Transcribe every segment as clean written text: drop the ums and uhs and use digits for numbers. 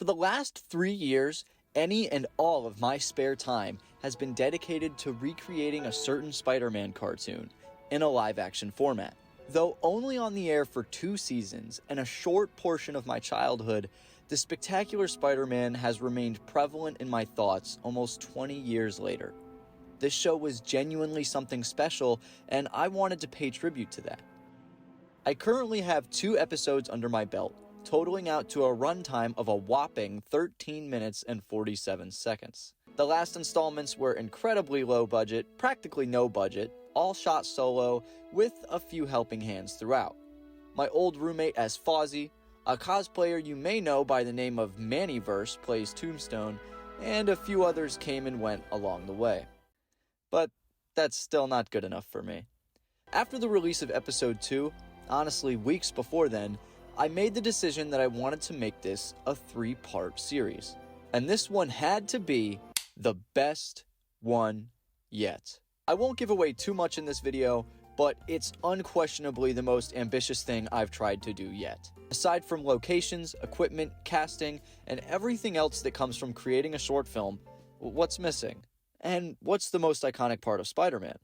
For the last 3 years, any and all of my spare time has been dedicated to recreating a certain Spider-Man cartoon in a live-action format. Though only on the air for 2 seasons and a short portion of my childhood, the Spectacular Spider-Man has remained prevalent in my thoughts almost 20 years later. This show was genuinely something special, and I wanted to pay tribute to that. I currently have 2 episodes under my belt, totaling out to a runtime of a whopping 13 minutes and 47 seconds. The last installments were incredibly low budget, practically no budget, all shot solo, with a few helping hands throughout. My old roommate as Fozzie, a cosplayer you may know by the name of Mannyverse plays Tombstone, and a few others came and went along the way. But that's still not good enough for me. After the release of episode 2, honestly weeks before then, I made the decision that I wanted to make this a 3-part series. And this one had to be the best one yet. I won't give away too much in this video, but it's unquestionably the most ambitious thing I've tried to do yet. Aside from locations, equipment, casting, and everything else that comes from creating a short film, what's missing? And what's the most iconic part of Spider-Man?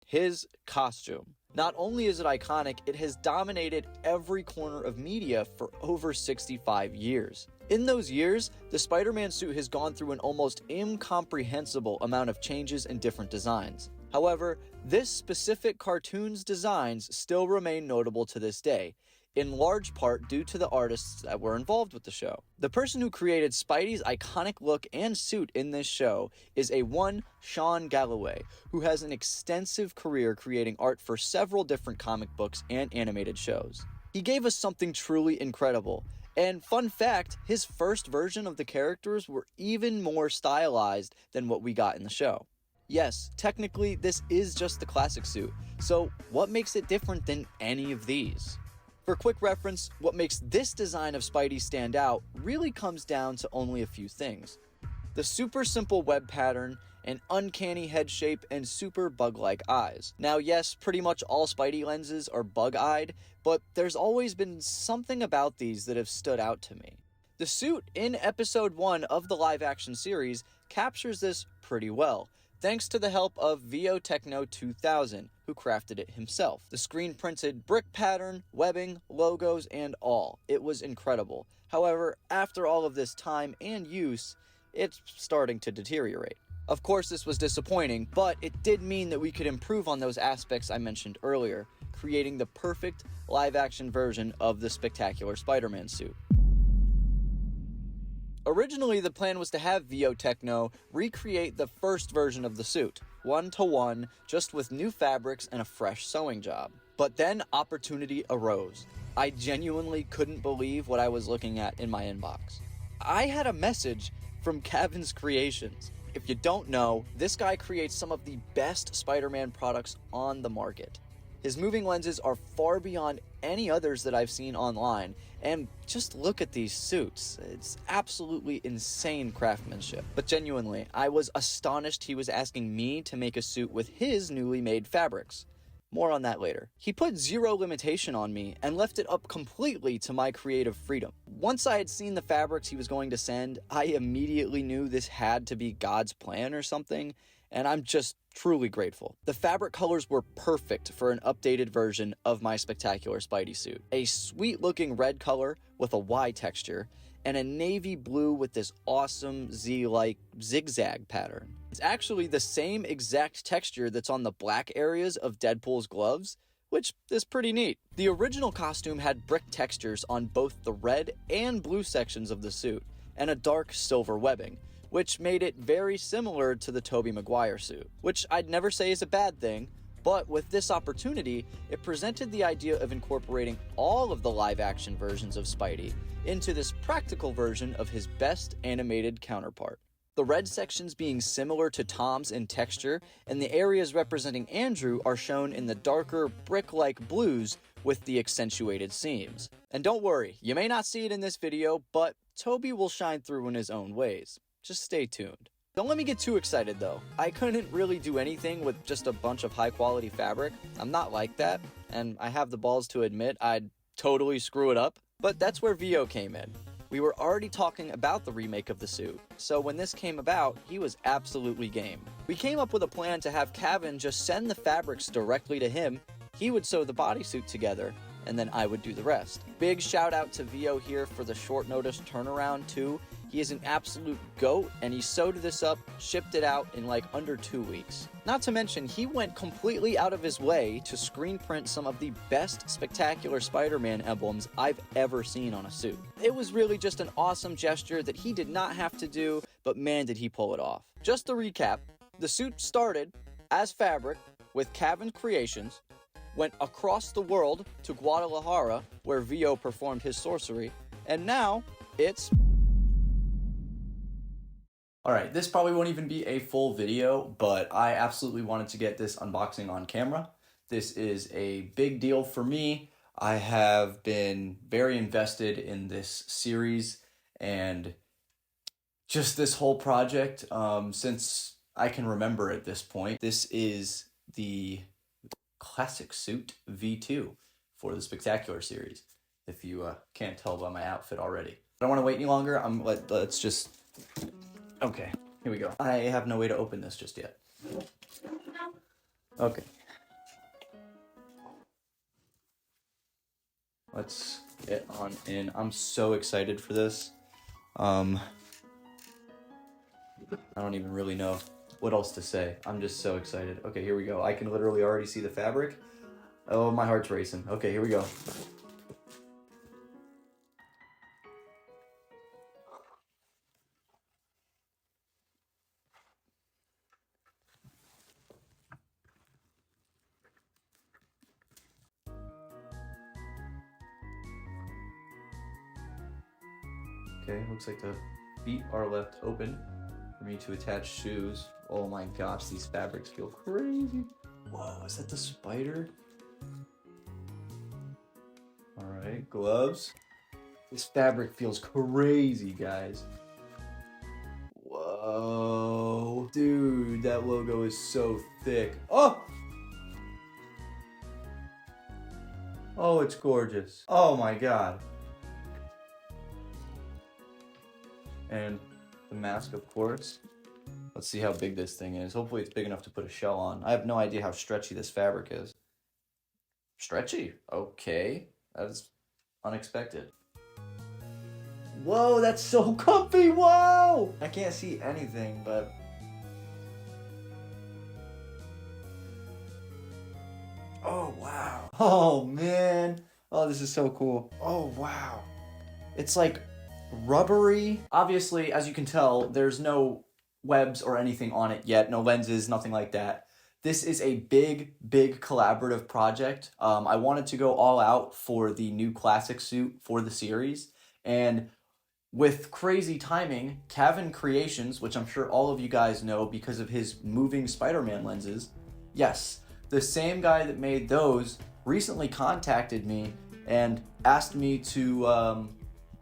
His costume. Not only is it iconic, it has dominated every corner of media for over 65 years. In those years, the Spider-Man suit has gone through an almost incomprehensible amount of changes and different designs. However, this specific cartoon's designs still remain notable to this day, in large part due to the artists that were involved with the show. The person who created Spidey's iconic look and suit in this show is one Sean Galloway, who has an extensive career creating art for several different comic books and animated shows. He gave us something truly incredible, and fun fact, his first version of the characters were even more stylized than what we got in the show. Yes, technically this is just the classic suit, so what makes it different than any of these? For quick reference, what makes this design of Spidey stand out really comes down to only a few things. The super simple web pattern, an uncanny head shape, and super bug-like eyes. Now yes, pretty much all Spidey lenses are bug-eyed, but there's always been something about these that have stood out to me. The suit in episode 1 of the live-action series captures this pretty well, thanks to the help of VO Techno 2000, who crafted it himself. The screen-printed brick pattern, webbing, logos, and all. It was incredible. However, after all of this time and use, it's starting to deteriorate. Of course, this was disappointing, but it did mean that we could improve on those aspects I mentioned earlier, creating the perfect live-action version of the Spectacular Spider-Man suit. Originally, the plan was to have VO Techno recreate the first version of the suit, 1-to-1, just with new fabrics and a fresh sewing job. But then opportunity arose. I genuinely couldn't believe what I was looking at in my inbox. I had a message from Cavan's Creations. If you don't know, this guy creates some of the best Spider-Man products on the market. His moving lenses are far beyond any others that I've seen online, and just look at these suits. It's absolutely insane craftsmanship. But genuinely, I was astonished he was asking me to make a suit with his newly made fabrics. More on that later. He put zero limitation on me and left it up completely to my creative freedom. Once I had seen the fabrics he was going to send, I immediately knew this had to be God's plan or something, and I'm just truly grateful. The fabric colors were perfect for an updated version of my Spectacular Spidey suit. A sweet looking red color with a Y texture, and a navy blue with this awesome Z-like zigzag pattern. It's actually the same exact texture that's on the black areas of Deadpool's gloves, which is pretty neat. The original costume had brick textures on both the red and blue sections of the suit, and a dark silver webbing, which made it very similar to the Tobey Maguire suit, which I'd never say is a bad thing, but with this opportunity, it presented the idea of incorporating all of the live-action versions of Spidey into this practical version of his best animated counterpart. The red sections being similar to Tom's in texture, and the areas representing Andrew are shown in the darker, brick-like blues with the accentuated seams. And don't worry, you may not see it in this video, but Tobey will shine through in his own ways. Just stay tuned. Don't let me get too excited though. I couldn't really do anything with just a bunch of high quality fabric. I'm not like that, and I have the balls to admit I'd totally screw it up, but that's where VO came in. We were already talking about the remake of the suit, so when this came about, he was absolutely game. We came up with a plan to have Cavan just send the fabrics directly to him, he would sew the bodysuit together, and then I would do the rest. Big shout out to Vio here for the short notice turnaround too. He is an absolute goat, and he sewed this up, shipped it out in like under 2 weeks. Not to mention, he went completely out of his way to screen print some of the best spectacular Spider-Man emblems I've ever seen on a suit. It was really just an awesome gesture that he did not have to do, but man did he pull it off. Just to recap, the suit started as fabric with Cavan Creations, went across the world to Guadalajara, where Vio performed his sorcery, and now it's... Alright, this probably won't even be a full video, but I absolutely wanted to get this unboxing on camera. This is a big deal for me. I have been very invested in this series and just this whole project since I can remember at this point. This is the classic suit V2 for the Spectacular series, if you can't tell by my outfit already. I don't want to wait any longer. Let's just... Okay, here we go. I have no way to open this just yet. Okay. Let's get on in. I'm so excited for this. I don't even really know what else to say. I'm just so excited. Okay, here we go. I can literally already see the fabric. Oh, my heart's racing. Okay, here we go. Okay, looks like the feet are left open for me to attach shoes. Oh my gosh, these fabrics feel crazy. Whoa, is that the spider? Alright, gloves. This fabric feels crazy, guys. Whoa. Dude, that logo is so thick. Oh! Oh, it's gorgeous. Oh my god. And the mask, of course. Let's see how big this thing is. Hopefully it's big enough to put a shell on. I have no idea how stretchy this fabric is. Stretchy? Okay. That is unexpected. Whoa, that's so comfy! Whoa! I can't see anything, but... Oh, wow. Oh, man. Oh, this is so cool. Oh, wow. It's like... rubbery. Obviously, as you can tell, there's no webs or anything on it yet, no lenses, nothing like that. This is a big collaborative project. I wanted to go all out for the new classic suit for the series, and with crazy timing, Cavan Creations, which I'm sure all of you guys know because of his moving Spider-Man lenses, yes, the same guy that made those recently contacted me and asked me to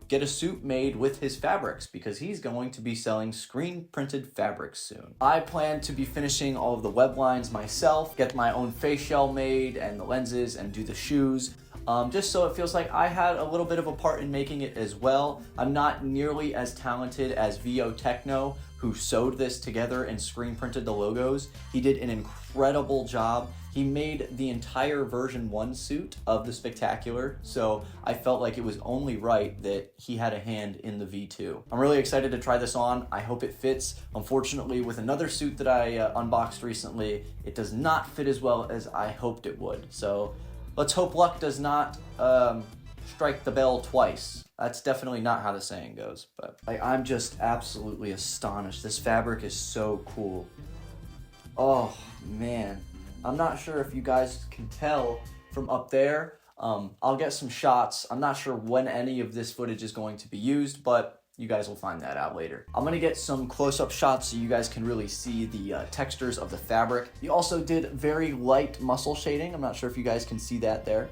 get a suit made with his fabrics because he's going to be selling screen printed fabrics soon. I plan to be finishing all of the web lines myself, get my own face shell made and the lenses and do the shoes, just so it feels like I had a little bit of a part in making it as well. I'm not nearly as talented as Vio Techno, who sewed this together and screen printed the logos. He did an incredible job. He made the entire version 1 suit of the Spectacular, so I felt like it was only right that he had a hand in the V2. I'm really excited to try this on. I hope it fits. Unfortunately, with another suit that I unboxed recently, it does not fit as well as I hoped it would. So let's hope luck does not strike the bell twice. That's definitely not how the saying goes, but I'm just absolutely astonished. This fabric is so cool. Oh, man. I'm not sure if you guys can tell from up there. I'll get some shots. I'm not sure when any of this footage is going to be used, but you guys will find that out later. I'm gonna get some close-up shots so you guys can really see the textures of the fabric. He also did very light muscle shading. I'm not sure if you guys can see that there.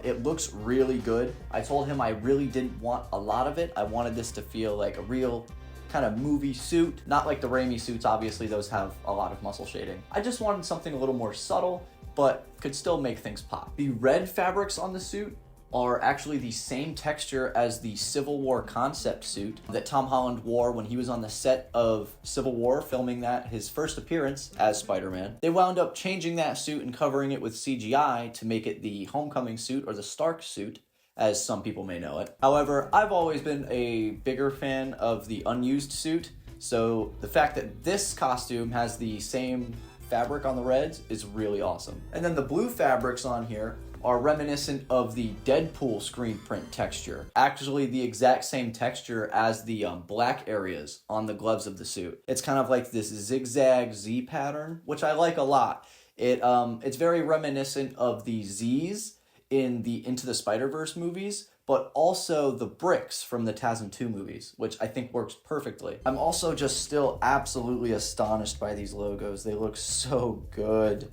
It looks really good. I told him I really didn't want a lot of it. I wanted this to feel like a real kind of movie suit, not like the Raimi suits. Obviously those have a lot of muscle shading. I just wanted something a little more subtle, but could still make things pop. The red fabrics on the suit are actually the same texture as the Civil War concept suit that Tom Holland wore when he was on the set of Civil War, filming that, his first appearance as Spider-Man. They wound up changing that suit and covering it with CGI to make it the Homecoming suit, or the Stark suit, as some people may know it. However, I've always been a bigger fan of the unused suit, so the fact that this costume has the same fabric on the reds is really awesome. And then the blue fabrics on here are reminiscent of the Deadpool screen print texture. Actually, the exact same texture as the black areas on the gloves of the suit. It's kind of like this zigzag Z pattern, which I like a lot. It's very reminiscent of the Z's in the Into the Spider-Verse movies, but also the bricks from the TASM 2 movies, which I think works perfectly. I'm also just still absolutely astonished by these logos. They look so good.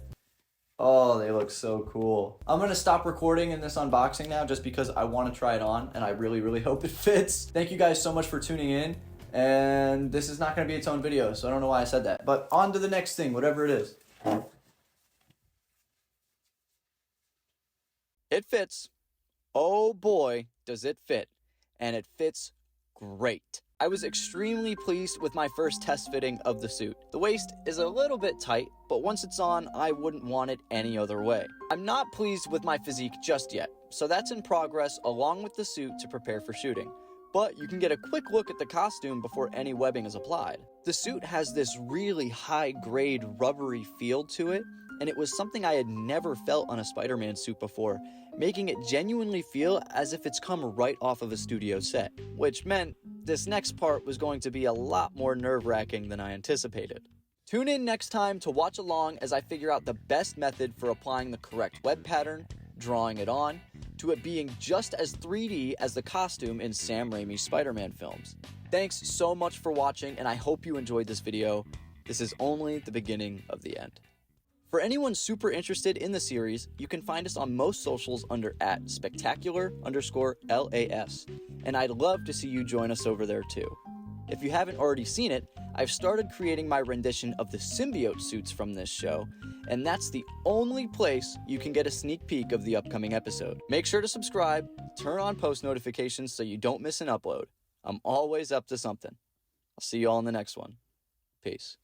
Oh, they look so cool. I'm gonna stop recording in this unboxing now just because I want to try it on and I really, really hope it fits. Thank you guys so much for tuning in. And this is not gonna be its own video, so I don't know why I said that. But on to the next thing, whatever it is. It fits. Oh boy, does it fit. And it fits great. I was extremely pleased with my first test fitting of the suit. The waist is a little bit tight, but once it's on, I wouldn't want it any other way. I'm not pleased with my physique just yet, so that's in progress along with the suit to prepare for shooting. But you can get a quick look at the costume before any webbing is applied. The suit has this really high-grade rubbery feel to it, and it was something I had never felt on a Spider-Man suit before, making it genuinely feel as if it's come right off of a studio set, which meant this next part was going to be a lot more nerve-wracking than I anticipated. Tune in next time to watch along as I figure out the best method for applying the correct web pattern, drawing it on, to it being just as 3D as the costume in Sam Raimi's Spider-Man films. Thanks so much for watching, and I hope you enjoyed this video. This is only the beginning of the end. For anyone super interested in the series, you can find us on most socials under @spectacular_LAS, and I'd love to see you join us over there too. If you haven't already seen it, I've started creating my rendition of the symbiote suits from this show, and that's the only place you can get a sneak peek of the upcoming episode. Make sure to subscribe, turn on post notifications so you don't miss an upload. I'm always up to something. I'll see you all in the next one. Peace.